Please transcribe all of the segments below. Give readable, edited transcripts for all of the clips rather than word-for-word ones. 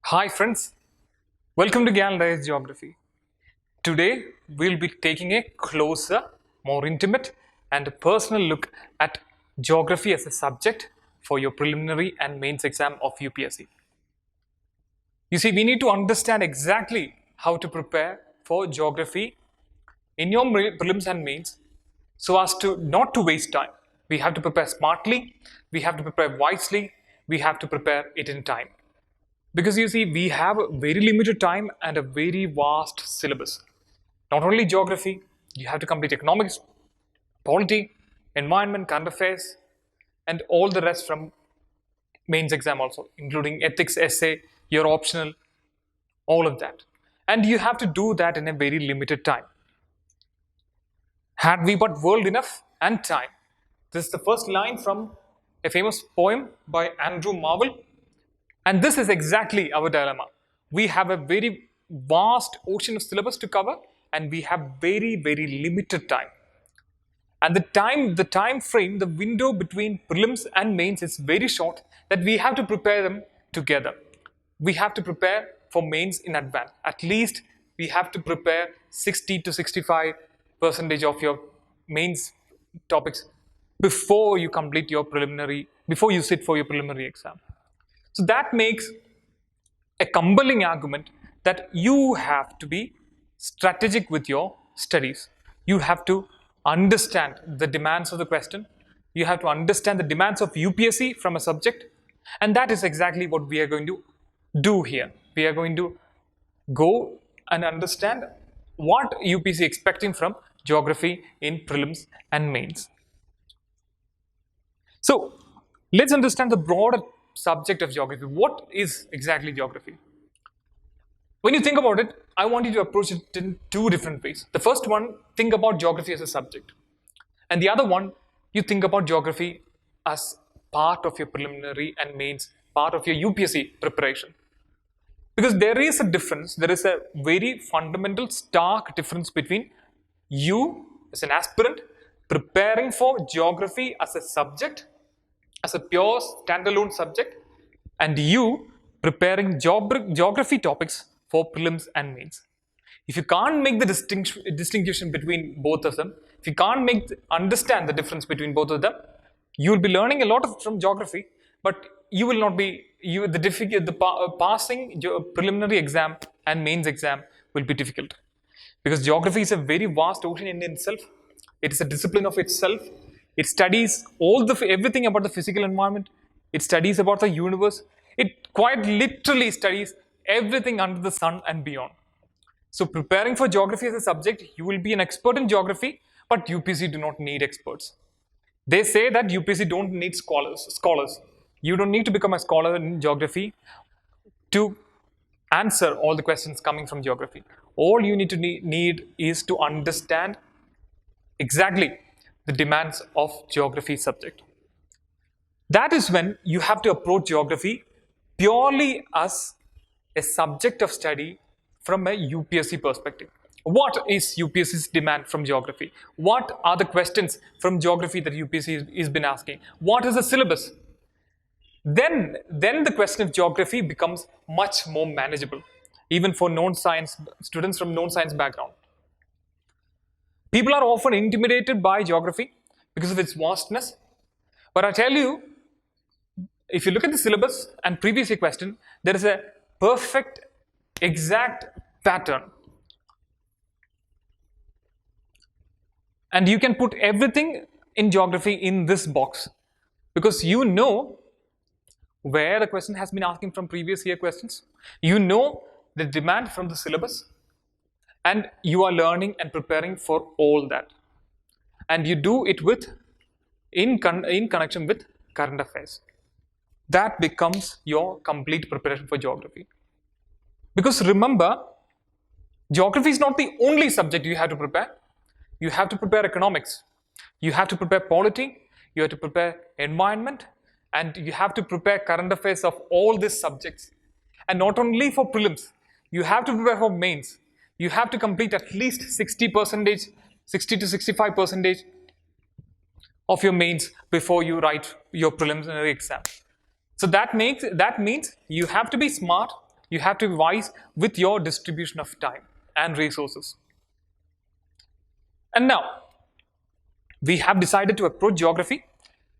Hi friends, welcome to Galileo Geography. Today we'll be taking a closer, more intimate and personal look at geography as a subject for your preliminary and mains exam of UPSC. You see, we need to understand exactly how to prepare for geography in your prelims and mains so as to not to waste time. We have to prepare smartly, we have to prepare wisely, we have to prepare it in time. Because you see, we have a very limited time and a very vast syllabus. Not only geography, you have to complete economics, polity, environment, current affairs, and all the rest from mains exam also, including ethics, essay, your optional, all of that. And you have to do that in a very limited time. Had we but world enough and time. This is the first line from a famous poem by Andrew Marvell. And this is exactly our dilemma. We have a very vast ocean of syllabus to cover, and we have very, very limited time. And the time frame, the window between prelims and mains is very short that we have to prepare them together. We have to prepare for mains in advance. At least we have to prepare 60 to 65% of your mains topics before you complete your preliminary, before you sit for your preliminary exam. So that makes a compelling argument that you have to be strategic with your studies. You have to understand the demands of the question. You have to understand the demands of UPSC from a subject. And that is exactly what we are going to do here. We are going to go and understand what UPSC is expecting from geography in prelims and mains. So let's understand the broader subject of geography. What is exactly geography? When you think about it, I want you to approach it in two different ways. The first one, think about geography as a subject. And the other one, you think about geography as part of your preliminary and mains, part of your UPSC preparation. Because there is a difference, there is a very fundamental, stark difference between you as an aspirant preparing for geography as a subject, as a pure standalone subject, and you preparing geography topics for prelims and mains. If you can't make the distinction between both of them, if you can't understand the difference between both of them, you will be learning a lot from geography, but you will not be passing your preliminary exam and mains exam will be difficult, because geography is a very vast ocean in itself. It is a discipline of itself. It studies everything about the physical environment. It studies about the universe. It quite literally studies everything under the sun and beyond. So preparing for geography as a subject, you will be an expert in geography, but UPSC do not need experts. They say that UPSC don't need scholars. You don't need to become a scholar in geography to answer all the questions coming from geography. All you need to need is to understand exactly the demands of geography subject. That is when you have to approach geography purely as a subject of study from a UPSC perspective. What is UPSC's demand from geography? What are the questions from geography that UPSC has been asking? What is the syllabus? Then the question of geography becomes much more manageable, even for non-science students from non-science background. People are often intimidated by geography because of its vastness. But I tell you, if you look at the syllabus and previous year question, there is a perfect, exact pattern. And you can put everything in geography in this box, because you know where the question has been asking from previous year questions. You know the demand from the syllabus, and you are learning and preparing for all that. And you do it in connection with current affairs. That becomes your complete preparation for geography. Because remember, geography is not the only subject you have to prepare. You have to prepare economics. You have to prepare polity. You have to prepare environment. And you have to prepare current affairs of all these subjects. And not only for prelims, you have to prepare for mains. You have to complete at least 60 to 65% of your mains before you write your preliminary exam. So that means you have to be smart, You have to be wise with your distribution of time and resources. And now, we have decided to approach geography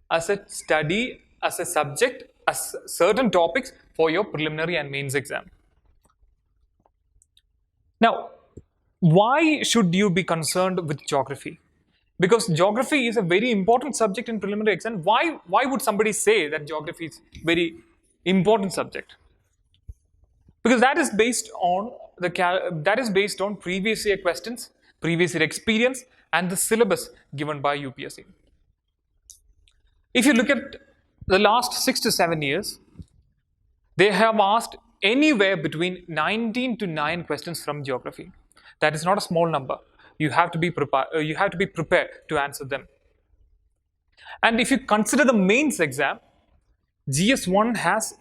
as a study, as a subject, as certain topics for your preliminary and mains exam. Now, why should you be concerned with geography? Because geography is a very important subject in preliminary exam. Why would somebody say that geography is very important subject? Because that is based on previous year questions, previous year experience, and the syllabus given by UPSC. If you look at the last 6 to 7 years, they have asked anywhere between 19 to 9 questions from geography. That is not a small number. You have to be prepared to answer them. And if you consider the mains exam, GS1 has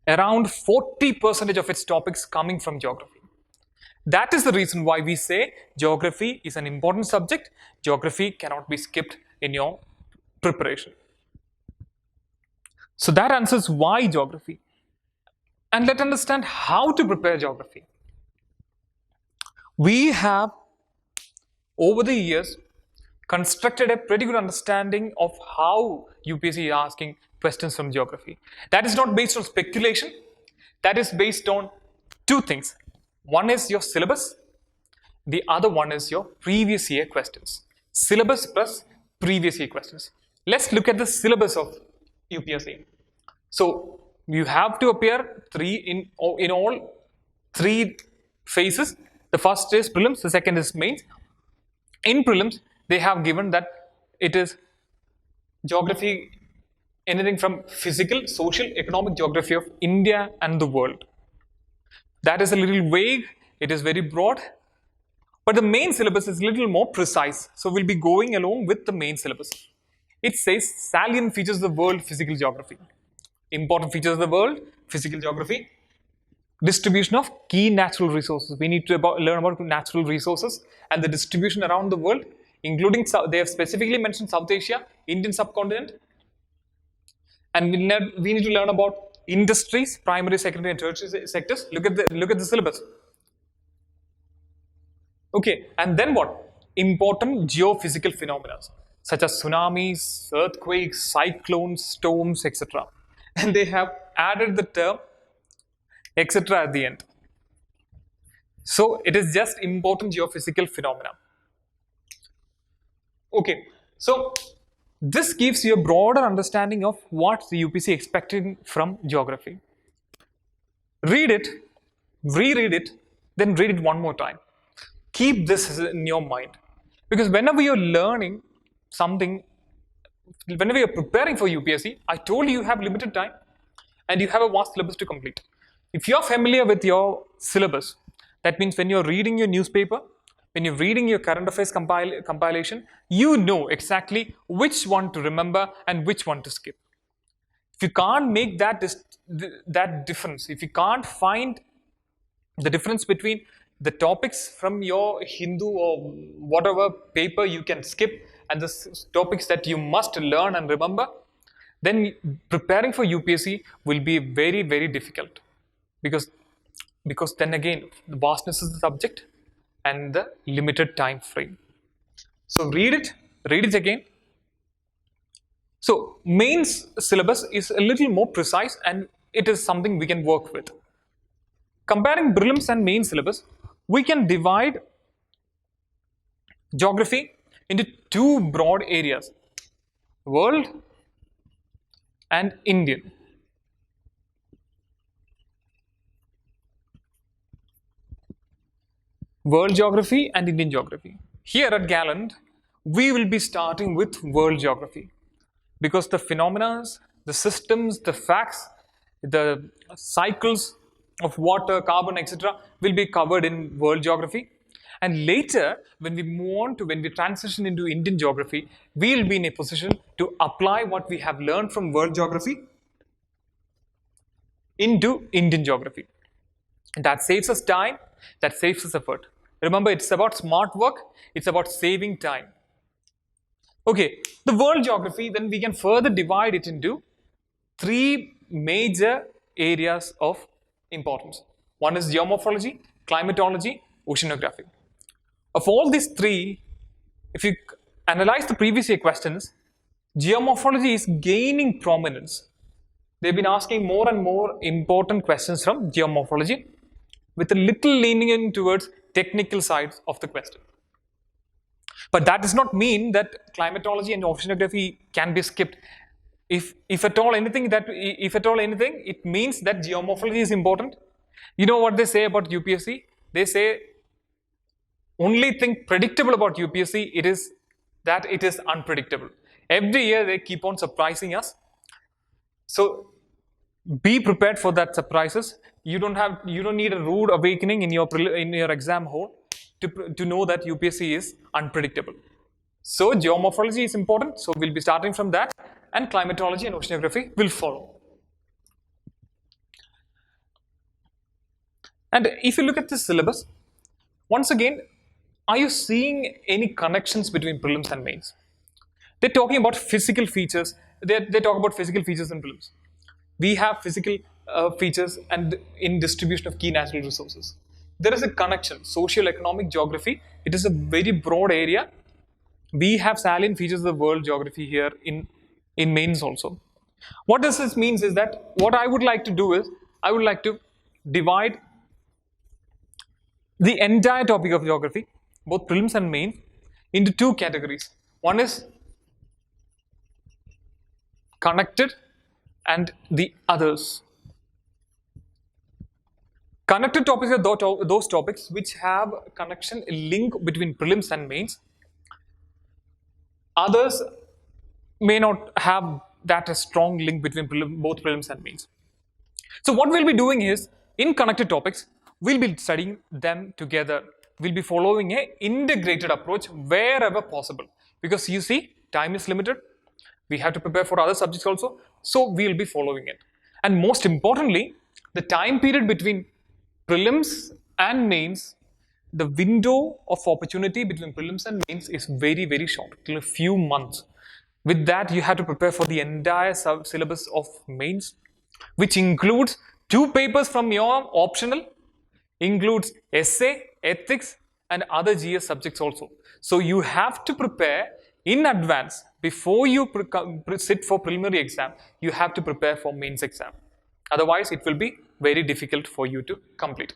around 40% of its topics coming from geography. That is the reason why we say geography is an important subject. Geography cannot be skipped in your preparation. So that answers why geography. And let's understand how to prepare geography. We have, over the years, constructed a pretty good understanding of how UPSC is asking questions from geography. That is not based on speculation. That is based on two things. One is your syllabus. The other one is your previous year questions. Syllabus plus previous year questions. Let's look at the syllabus of UPSC. So you have to appear in all 3 phases. The first is prelims, the second is mains. In prelims, they have given that it is geography, anything from physical, social, economic geography of India and the world. That is a little vague, it is very broad, but the main syllabus is a little more precise. So we'll be going along with the main syllabus. It says salient features of the world, physical geography. Important features of the world, physical geography. Distribution of key natural resources. We need to learn about natural resources and the distribution around the world, including, they have specifically mentioned South Asia, Indian subcontinent. And we need to learn about industries, primary, secondary, and tertiary sectors. Look at the syllabus. Okay, and then what? Important geophysical phenomena such as tsunamis, earthquakes, cyclones, storms, etc. And they have added the term etc. at the end. So it is just important geophysical phenomena. Okay, so this gives you a broader understanding of what the UPSC expecting from geography. Read it, reread it, then read it one more time. Keep this in your mind. Because whenever you're learning something, whenever you're preparing for UPSC, I told you have limited time and you have a vast syllabus to complete. If you're familiar with your syllabus, that means when you're reading your newspaper, when you're reading your current affairs compilation, you know exactly which one to remember and which one to skip. If you can't make that difference, if you can't find the difference between the topics from your Hindu or whatever paper you can skip and the topics that you must learn and remember, then preparing for UPSC will be very, very difficult. Because then again, the vastness of the subject and the limited time frame. So read it again. So mains syllabus is a little more precise and it is something we can work with. Comparing prelims and main syllabus, we can divide geography into 2 broad areas, world and Indian. World geography and Indian geography. Here at Gallant, we will be starting with world geography because the phenomena, the systems, the facts, the cycles of water, carbon, etc. will be covered in world geography. And later, when we transition into Indian geography, we will be in a position to apply what we have learned from world geography into Indian geography. That saves us time, that saves us effort. Remember, it's about smart work, it's about saving time. Okay, the world geography, then we can further divide it into 3 major areas of importance. One is geomorphology, climatology, oceanography. Of all these three, if you analyze the previous year questions, geomorphology is gaining prominence. They've been asking more and more important questions from geomorphology with a little leaning in towards technical sides of the question. But that does not mean that climatology and oceanography can be skipped. If at all anything, it means that geomorphology is important. You know what they say about UPSC? They say only thing predictable about UPSC it is that it is unpredictable. Every year they keep on surprising us. So be prepared for that surprises. You don't need a rude awakening in your exam hall to know that UPSC is unpredictable. So geomorphology is important. So we'll be starting from that, and climatology and oceanography will follow. And if you look at the syllabus, once again, are you seeing any connections between prelims and mains? They're talking about physical features. They talk about physical features in prelims. We have physical features and in distribution of key natural resources. There is a connection, social, economic, geography. It is a very broad area. We have salient features of the world geography here in mains also. What this means is that what I would like to do is, I would like to divide the entire topic of geography, both prelims and mains, into two categories. One is connected and the others. Connected topics are those topics which have a connection, a link between prelims and mains. Others may not have that a strong link between both prelims and mains. So what we'll be doing is, in connected topics, we'll be studying them together. We'll be following an integrated approach wherever possible. Because you see, time is limited. We have to prepare for other subjects also. So we'll be following it. And most importantly, the time period between prelims and mains, the window of opportunity between prelims and mains is very, very short, till a few months. With that, you have to prepare for the entire syllabus of mains, which includes 2 papers from your optional, includes essay, ethics, and other GS subjects also. So you have to prepare in advance. Before you sit for preliminary exam, you have to prepare for mains exam. Otherwise, it will be very difficult for you to complete.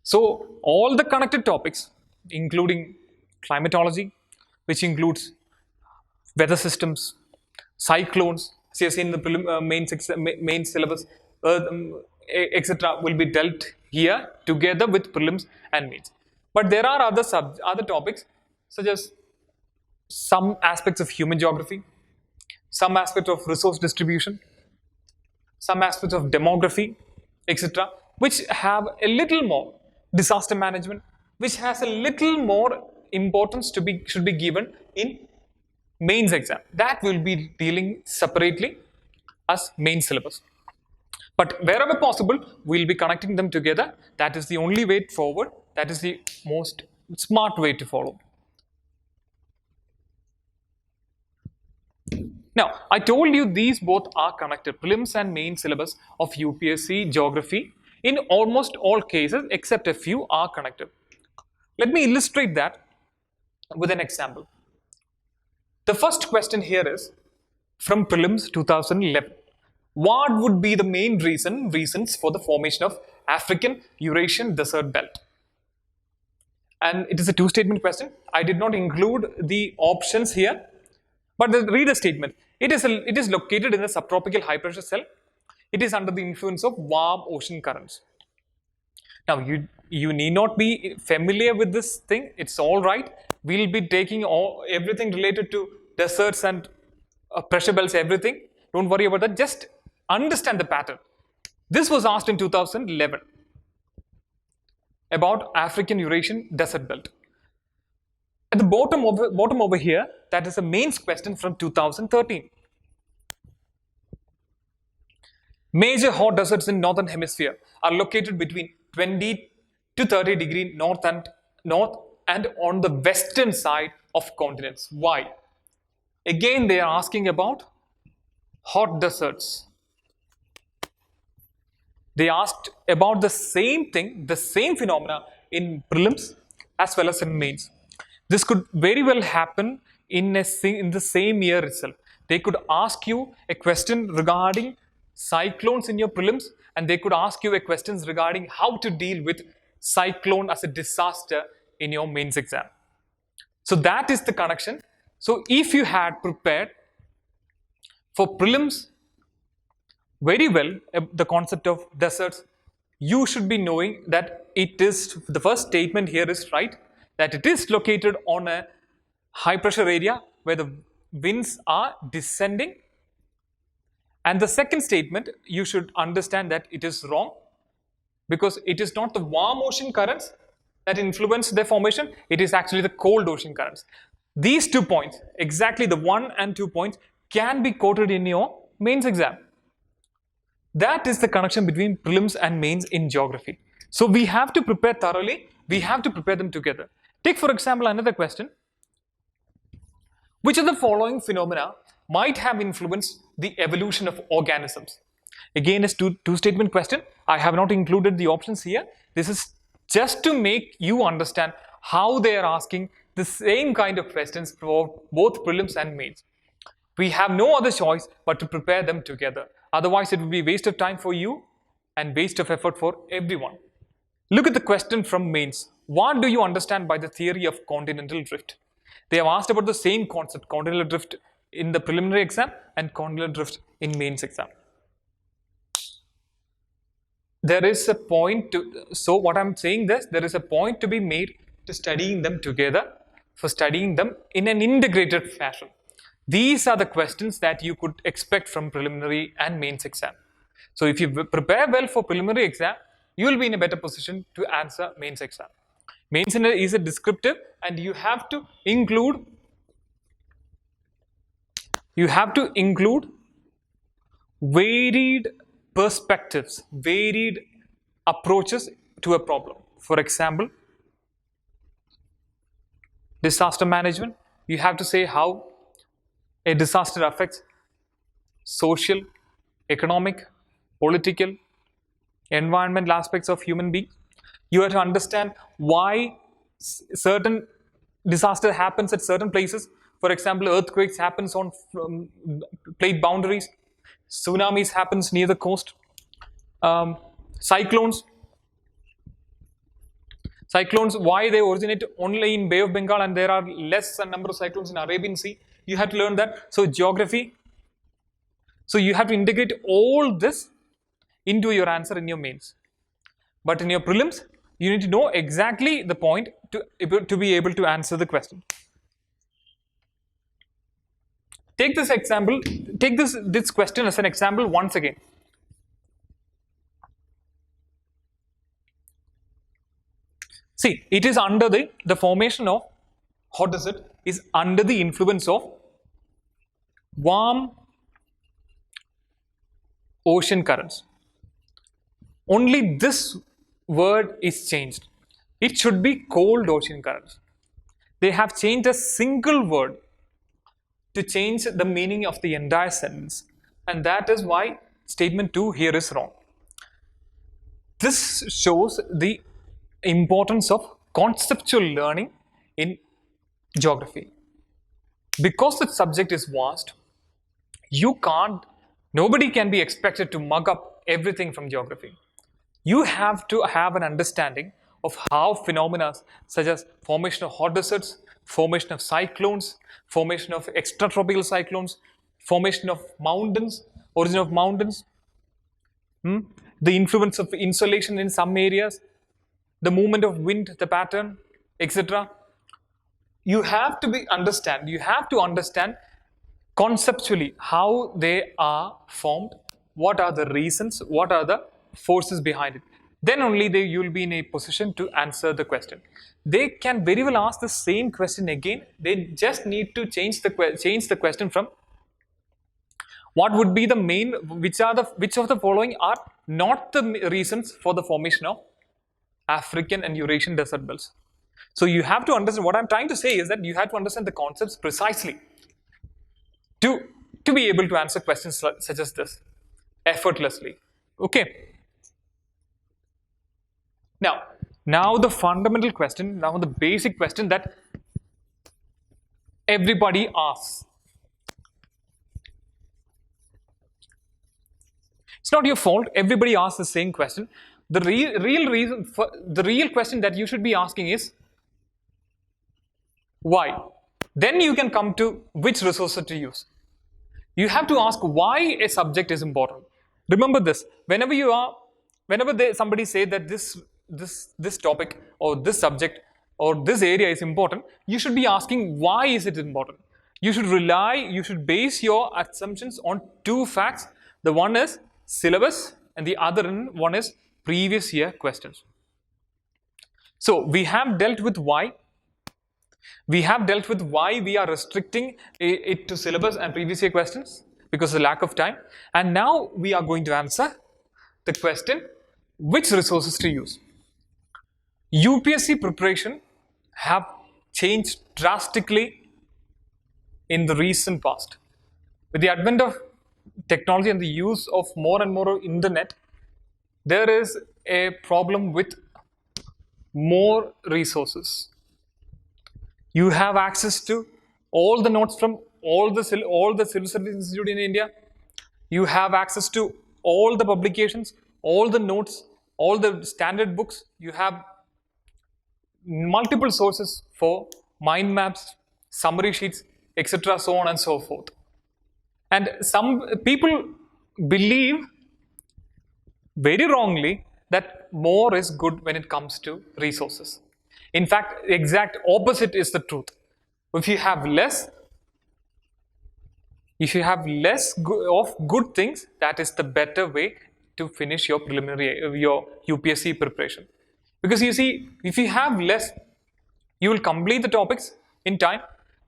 So all the connected topics, including climatology, which includes weather systems, cyclones, as you have seen in the main syllabus, etc., will be dealt here together with prelims and mains. But there are other topics, such as some aspects of human geography, some aspects of resource distribution, some aspects of demography, etc., which have a little more disaster management, which has a little more importance should be given in mains exam. That will be dealing separately as main syllabus. But wherever possible, we'll be connecting them together. That is the only way forward. That is the most smart way to follow. Now, I told you these both are connected, prelims and main syllabus of UPSC geography. In almost all cases, except a few, are connected. Let me illustrate that with an example. The first question here is from prelims 2011. What would be the main reasons for the formation of African Eurasian Desert Belt? And it is a 2-statement question. I did not include the options here, but read the statement. It is located in a subtropical high pressure cell. It is under the influence of warm ocean currents. Now, you need not be familiar with this thing. It's all right. We'll be taking everything related to deserts and pressure belts, everything. Don't worry about that. Just understand the pattern. This was asked in 2011 about African Eurasian Desert Belt. At the bottom over here, that is a mains question from 2013. Major hot deserts in northern hemisphere are located between 20 to 30 degree north and on the western side of continents. Why? Again, they are asking about hot deserts. They asked about the same thing, the same phenomena in prelims as well as in mains. This could very well happen in the same year itself. They could ask you a question regarding cyclones in your prelims, and they could ask you a questions regarding how to deal with cyclone as a disaster in your mains exam. So that is the connection. So if you had prepared for prelims very well the concept of deserts, you should be knowing that it is, the first statement here is right, that it is located on a high pressure area where the winds are descending. And the second statement, you should understand that it is wrong, because it is not the warm ocean currents that influence their formation, it is actually the cold ocean currents. These 2 points, exactly the 1 and 2 points, can be quoted in your mains exam. That is the connection between prelims and mains in geography. So we have to prepare thoroughly, we have to prepare them together. Take for example another question. Which of the following phenomena might have influenced the evolution of organisms? Again, it's two statement question. I have not included the options here. This is just to make you understand how they are asking the same kind of questions for both prelims and mains. We have no other choice but to prepare them together. Otherwise, it will be waste of time for you and waste of effort for everyone. Look at the question from mains. What do you understand by the theory of continental drift? They have asked about the same concept, continental drift in the preliminary exam and continental drift in mains exam. There is a point to, so what I'm saying this, there is a point to be made to studying them together, for studying them in an integrated fashion. These are the questions that you could expect from preliminary and mains exam. So if you prepare well for preliminary exam, you will be in a better position to answer mains exam. Mains is a descriptive, and you have to include varied perspectives, varied approaches to a problem. For example, disaster management, you have to say how a disaster affects social, economic, political, environmental aspects of human beings. You have to understand why certain disaster happens at certain places. For example, earthquakes happens on plate boundaries, tsunamis happens near the coast, cyclones, why they originate only in Bay of Bengal and there are less number of cyclones in Arabian Sea. You have to learn that. So geography. So you have to integrate all this into your answer in your mains. But in your prelims, you need to know exactly the point to be able to answer the question. Take this example, take this question as an example once again. See, it is under the formation of hot desert is under the influence of warm ocean currents. Only this word is changed. It should be cold ocean currents. They have changed a single word to change the meaning of the entire sentence, and that is why statement 2 here is wrong. This shows the importance of conceptual learning in geography. Because the subject is vast, nobody can be expected to mug up everything from geography. You have to have an understanding of how phenomena such as formation of hot deserts, formation of cyclones, formation of extratropical cyclones, formation of mountains, origin of mountains, the influence of insolation in some areas, the movement of wind, the pattern, etc. You have to understand conceptually how they are formed, what are the reasons, what are the forces behind it. Then only you will be in a position to answer the question. They can very well ask the same question again. They just need to change the question from what would be the main, which of the following are not the reasons for the formation of African and Eurasian desert belts. So you have to understand, what I'm trying to say is that you have to understand the concepts precisely to be able to answer questions such as this effortlessly. Okay. Now the fundamental question, now the basic question that everybody asks. It's not your fault. Everybody asks the same question. The real reason for the real question that you should be asking is why. Then you can come to which resources to use. You have to ask why a subject is important. Remember this: whenever somebody say that this topic or this subject or this area is important, you should be asking why is it important. You should base your assumptions on two facts. The one is syllabus, and the other one is previous year questions. So we have dealt with why. We have dealt with why we are restricting it to syllabus and previous year questions because of the lack of time. And now we are going to answer the question, which resources to use. UPSC preparation have changed drastically in the recent past. With the advent of technology and the use of more and more internet, there is a problem with more resources. You have access to all the notes from all the civil service institute in India. You have access to all the publications, all the notes, all the standard books. You have multiple sources for mind maps, summary sheets, etc., so on and so forth. And some people believe very wrongly that more is good when it comes to resources. In fact, the exact opposite is the truth. If you have less of good things, that is the better way to finish your your UPSC preparation. Because you see, if you have less, you will complete the topics in time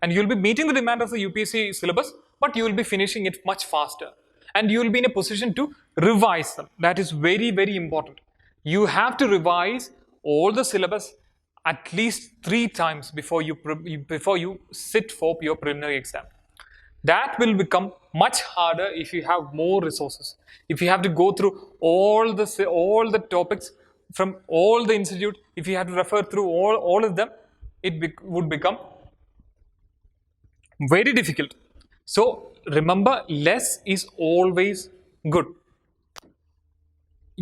and you will be meeting the demand of the UPSC syllabus, but you will be finishing it much faster. And you will be in a position to revise them. That is very, very important. You have to revise all the syllabus at least 3 times before you sit for your preliminary exam. That will become much harder if you have more resources. If you have to go through all the topics from all the institute, if you have to refer through all of them, would become very difficult. So remember, less is always good.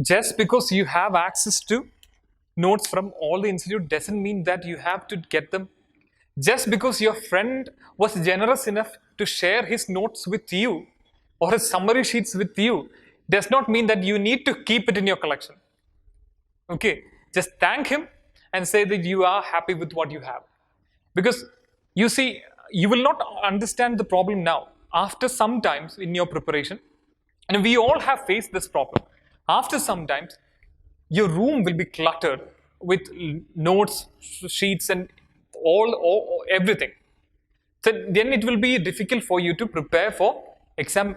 Just because you have access to notes from all the institute doesn't mean that you have to get them. Just because your friend was generous enough to share his notes with you or his summary sheets with you does not mean that you need to keep it in your collection. Okay, just thank him and say that you are happy with what you have. Because you see, you will not understand the problem now. After some times in your preparation, and we all have faced this problem, after some times, your room will be cluttered with notes, sheets, and all everything. So then it will be difficult for you to prepare for exam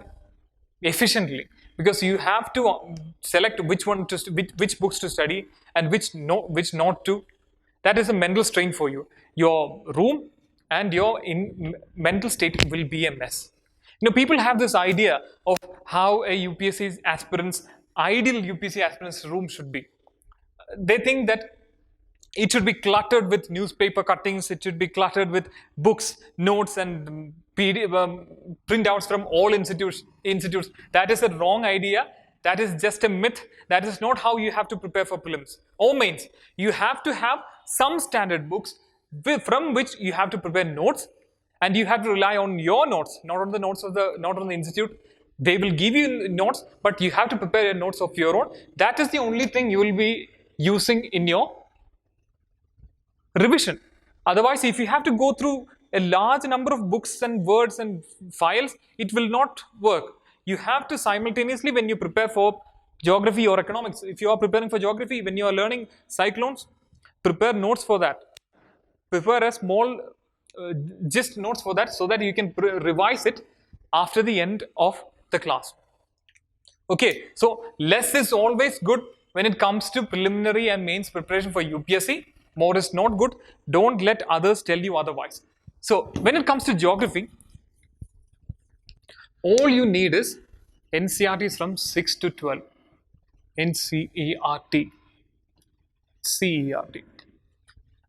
efficiently, because you have to select which books to study and which not to. That is a mental strain for you. Your room and your mental state will be a mess. People have this idea of how a ideal UPSC aspirant's room should be. They think that it should be cluttered with newspaper cuttings, it should be cluttered with books, notes, and printouts from all institutes. That is a wrong idea. That is just a myth. That is not how you have to prepare for prelims or mains. You have to have some standard books from which you have to prepare notes, and you have to rely on your notes, not on the institute. They will give you notes, but you have to prepare your notes of your own. That is the only thing you will be using in your revision. Otherwise, if you have to go through a large number of books and words and files, it will not work. You have to simultaneously, when you prepare for geography or economics, if you are preparing for geography, when you are learning cyclones, prepare notes for that. Prepare a small gist notes for that so that you can revise it after the end of the class. Okay, so less is always good when it comes to preliminary and mains preparation for UPSC. More is not good. Don't let others tell you otherwise. So when it comes to geography, all you need is NCERTs from 6 to 12. NCERT. CERT.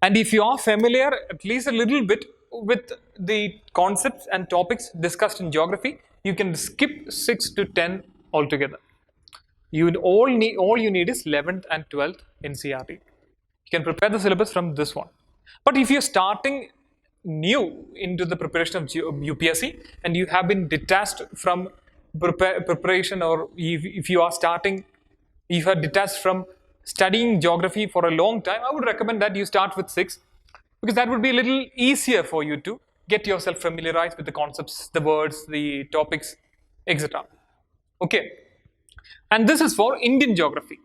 And if you are familiar at least a little bit with the concepts and topics discussed in geography, you can skip 6 to 10 altogether. All you need is 11th and 12th NCERT. You can prepare the syllabus from this one. But if you're starting new into the preparation of UPSC and you have been detached from preparation, or if you are detached from studying geography for a long time, I would recommend that you start with 6, because that would be a little easier for you to get yourself familiarized with the concepts, the words, the topics, etc. Okay. And this is for Indian geography.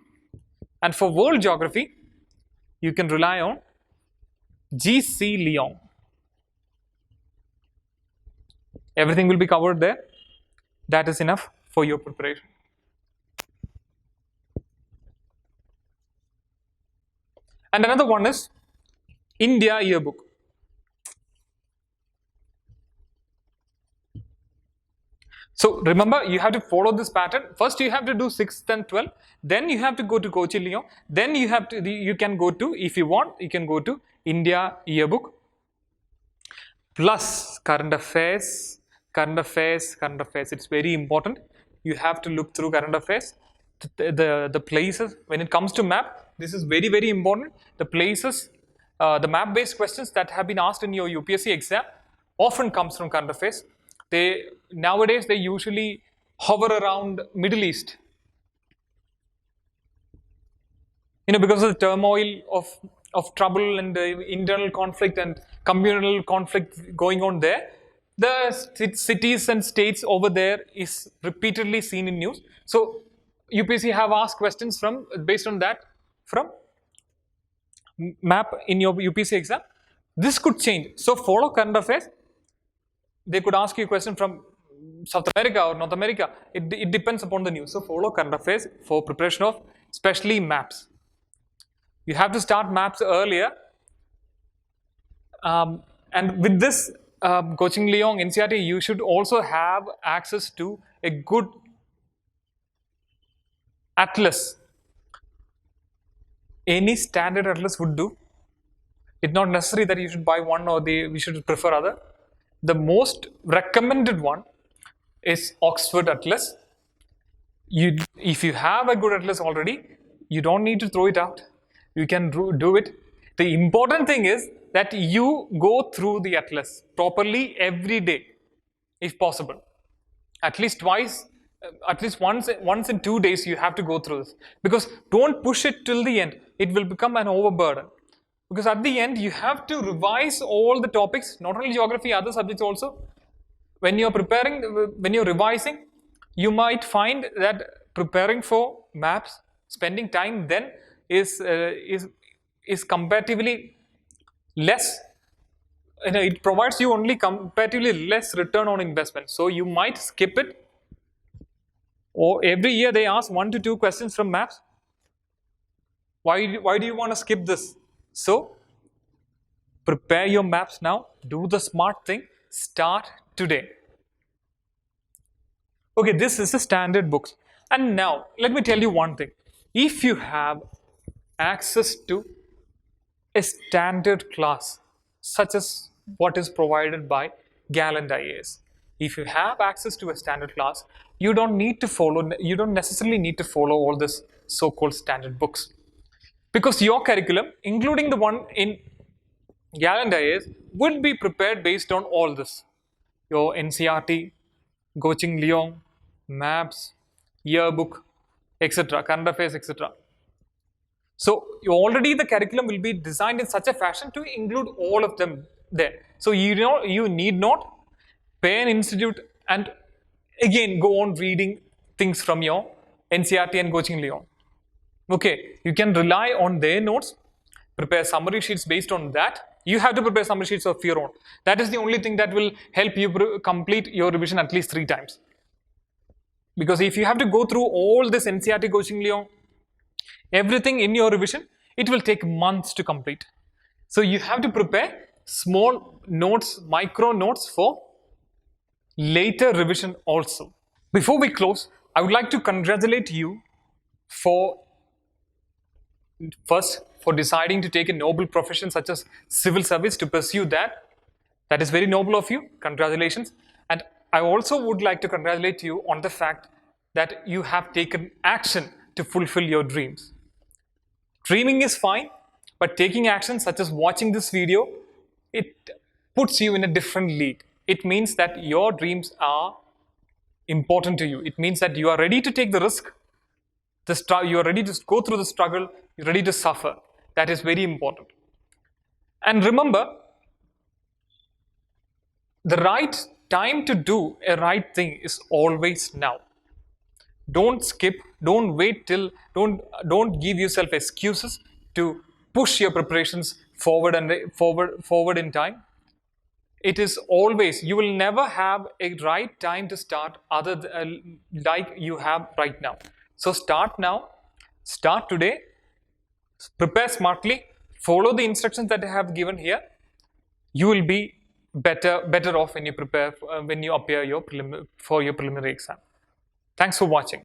And for world geography, you can rely on G.C. Leong. Everything will be covered there. That is enough for your preparation. And another one is India Yearbook. So remember, you have to follow this pattern. First you have to do 6th and 12th, then you have to go to Cochin Leong, then you can go to, if you want, you can go to India Yearbook, plus current affairs. It's very important. You have to look through current affairs, the places. When it comes to map, this is very, very important. The places, the map based questions that have been asked in your UPSC exam often comes from current affairs. Nowadays they usually hover around Middle East, because of the turmoil of trouble and internal conflict and communal conflict going on there. The cities and states over there is repeatedly seen in news. So UPSC have asked questions based on that from map in your UPSC exam. This could change. So follow current affairs. They could ask you a question from South America or North America. It depends upon the news. So follow current affairs for preparation of especially maps. You have to start maps earlier. And with this Cochin Leong NCERT, you should also have access to a good atlas. Any standard atlas would do. It's not necessary that you should buy one or we should prefer other. The most recommended one is Oxford Atlas. If you have a good atlas already, you don't need to throw it out. You can do it. The important thing is that you go through the atlas properly every day, if possible. At least twice, at least once in 2 days, you have to go through this. Because don't push it till the end. It will become an overburden. Because at the end, you have to revise all the topics, not only geography, other subjects also. When you're revising, you might find that preparing for maps, spending time then is comparatively less. It provides you only comparatively less return on investment. So you might skip it. Or every year they ask 1 to 2 questions from maps. Why do you want to skip this? So prepare your maps now. Do the smart thing. Start today. Okay, this is the standard books. And now let me tell you one thing. If you have access to a standard class such as what is provided by Gallant IAS, if you have access to a standard class, you don't necessarily need to follow all this so-called standard books, because your curriculum, including the one in Gallant IAS, would be prepared based on all this. Your NCERT, Cochin Leong, maps, yearbook, etc., current affairs, etc. So the curriculum will be designed in such a fashion to include all of them there. So you need not pay an institute and again go on reading things from your NCERT and Cochin Leong. Okay, you can rely on their notes, prepare summary sheets based on that. You have to prepare summary sheets of your own. That is the only thing that will help you complete your revision at least 3 times. Because if you have to go through all this NCERT, Cochin Leong, everything in your revision, it will take months to complete. So you have to prepare small notes, micro notes for later revision also. Before we close, I would like to congratulate you for first for deciding to take a noble profession such as civil service, to pursue that. That is very noble of you. Congratulations. And I also would like to congratulate you on the fact that you have taken action to fulfill your dreams. Dreaming is fine, but taking action such as watching this video, it puts you in a different league. It means that your dreams are important to you. It means that you are ready to take the risk. You are ready to go through the struggle. You're ready to suffer. That is very important. And remember, the right time to do a right thing is always now. Don't skip, don't wait till, don't give yourself excuses to push your preparations forward and forward in time. It is always, you will never have a right time to start other than, like you have right now. So start now, start today, prepare smartly, follow the instructions that I have given here. You will be better off when you prepare when you appear for your preliminary exam. Thanks for watching.